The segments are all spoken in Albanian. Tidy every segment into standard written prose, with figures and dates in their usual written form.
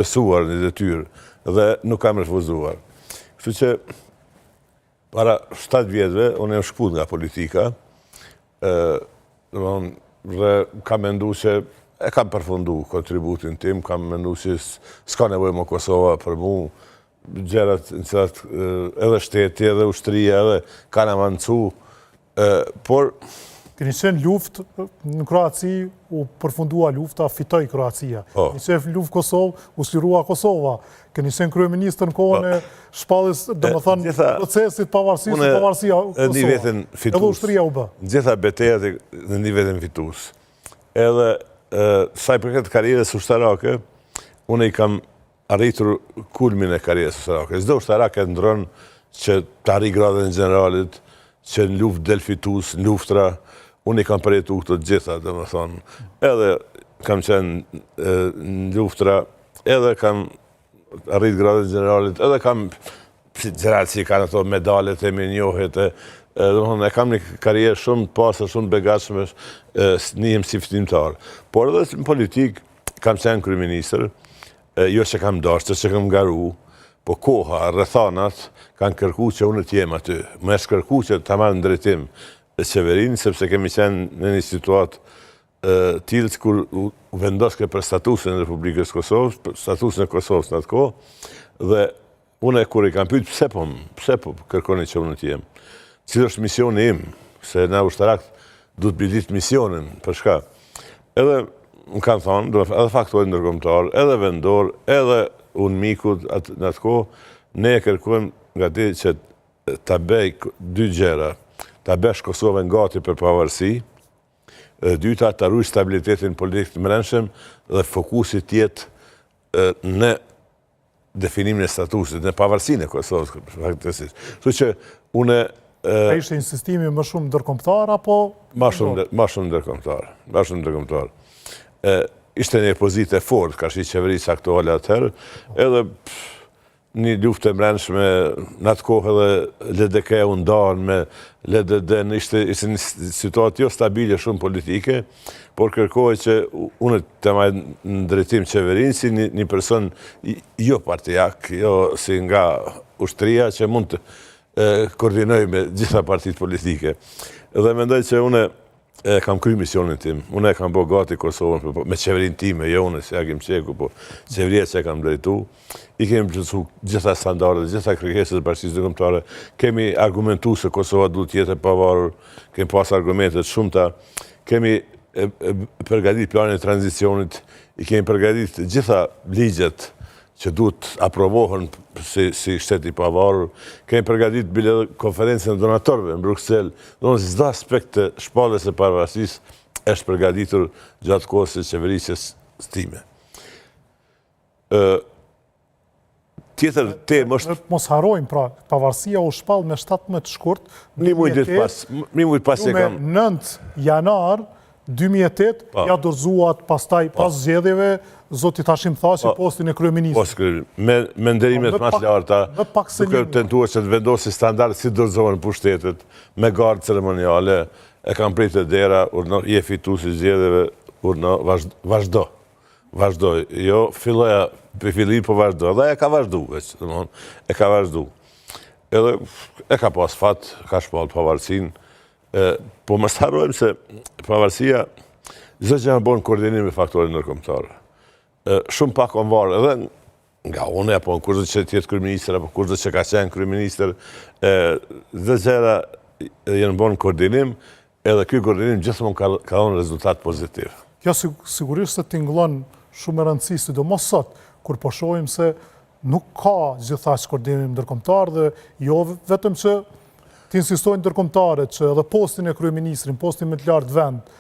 besuar një detyrë dhe nuk kam refuzuar. Kështu që para 7 vjetëve unë jam shkput nga politika, dhe kam mendu që e kam përfundu kontributin tim, kam mendu që s'ka nevojë më Kosova për mu, gjërat në cilat edhe shteti, edhe ushtria, edhe kanë avancu, por Keni qenë luftë në Kroaci, u përfundua lufta, fitoi Kroacia. Keni qenë luftë Kosovë, u shlirua Kosova. Keni qenë kryeministër në kohën e shpalljes, domethënë, procesit pavarësisë, pavarësia Kosova. Edhe ushtria u bë. Gjitha betejat në një vetëm fitues. Edhe sa i përket karrierës ushtarake, unë i kam arritur kulmin e karrierës ushtarake. Çdo ushtarak e ndron që të arrijë gradën e generalit, që në luftë del fitues, në luftra. Unë i kam përjetu këto gjitha, dhe më thonë, edhe kam qenë në luftra, edhe kam arrit gradën generalit, edhe kam general që i kanë ato medalet e minjohet, dhe më thonë, e kam një karrierë shumë pasër, shumë begatshme, njëhem si fitimtar. Por edhe në politik, kam qenë kryeministër, jo që kam dashur, që kam garu, po koha, rrethanat, kanë kërku që unë t'jem aty. Më është kërku që ta marrë në drejtim qeverinë, sepse kemi qenë në një situatë tillë kur u vendoske për statusin e Republikës Kosovës, statusin e Kosovës në atë kohë, dhe unë kur i kam pyet pse po kërkoni që unë të jem. Cili është misioni im, se na ushtarak duhet mbilit misionin, për shka. Edhe më kanë thonë, edhe faktori ndërkombëtar, edhe vendor, edhe unë mikut në atë kohë, ne e kërkojmë nga ti që ta bëj 2 gjëra. Ta bësh Kosovën gati për pavarësi, dyta ta ruaj stabilitetin politik të brendshëm dhe fokusi të jetë në definimin e statusit, në pavarësinë e Kosovës, faktësisht. Kështu që unë ishte insistimi më shumë ndërkombëtar apo më shumë ndërkombëtar. Ishte një pozitë e fortë ka shi qeverisë aktuale atëherë, edhe një luftë e brendshme në atë kohë edhe LDK u ndarë me LDD, ishte një situatë jo stabile shumë politike, por kërkohej që unë të marr në drejtim qeverinë si një person jo partijak, jo si nga ushtria që mund të koordinoj me gjitha partitë politike. Dhe mendoj që unë kam kry misionin tim, unë e kam bo gati Kosovën me qeverinë time, jo unë si Agim Qeku, po qeveria që e kam drejtu, i kemi plotësu gjitha standardet, gjitha kërkesat e bashkisë ndërkombëtare, kemi argumentu se Kosova duhet jetë e pavarur, kemi pas argumentet shumëta, kemi përgatit planin e tranzicionit, i kemi përgatit gjitha ligjet që duhet aprovohen si shtet i pavarur, kemi përgatit bile konferencën e donatorëve në Bruxelles, do në çdo aspekt të shpalljes së pavarësisë është përgatitur gjatë kohës së qeverisjes time. Tjetër temë është... Mos harrojmë, pra, pavarësia u shpall me 17 shkurt, një muj pas e kam... 9 janar 2008, ja dorëzuat pastaj pas zgjedhjeve, Zoti Hashim tha që postin e kryeministrit. Me nderimet më të larta, duke tentuar që të vendosi standard si dorëzohen pushtetet, me gardë ceremoniale, e kam pritë dera, je fitues i zgjedhjeve, vazhdo. Vazhdo, jo filloja për fillim, po vazhdo. Dhe e ka vazhdu, e ka vazhdu. Edhe e ka pas fat, ka shpallë pavarësinë, po mos harrojmë se pavarësia çdo gjë bën koordinim me faktorin ndërkombëtar. Shumë pak o varë, edhe nga une, apo në kurdo që tjetë kryeministër, apo kurdo që ka qenë kryeministër, dhe gjera jenë bërë në koordinim, edhe kjo koordinim gjithmonë ka dhënë rezultat pozitiv. Kjo sigurisht se tingëllon shumë e rëndësi, sidomos sot, kur po shohim se nuk ka gjithashtu koordinim ndërkombëtar dhe jo vetëm që t'insistojnë ndërkombëtarët që edhe postin e kryeministrin, postin më të lartë vend,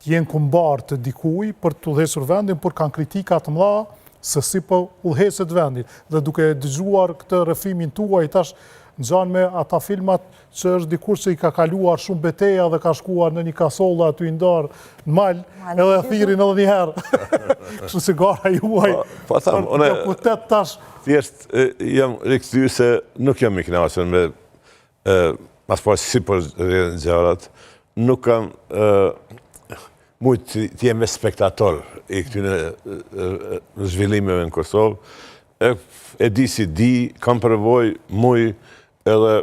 jenë kumbar të dikuj për të udhëhequr vendin, por kanë kritika të mëdha se si po udhëheqet vendin. Dhe duke dëgjuar këtë rrëfimin tuaj, tash ngjan me ata filmat që është dikush që i ka kaluar shumë beteja dhe ka shkuar në një kasollë aty i ndar në mal, edhe thirrin edhe një herë. Kështu se gara juaj. Po tham, unë deputet tash. Thjesht jam rikthyer se nuk jam i kënaqur me mas pas si po rrjedhin gjërat. Nuk kam mujtë të jem spektator i këtyne zhvillimeve në Kosovë. E di si di, kam përvoj, muj, edhe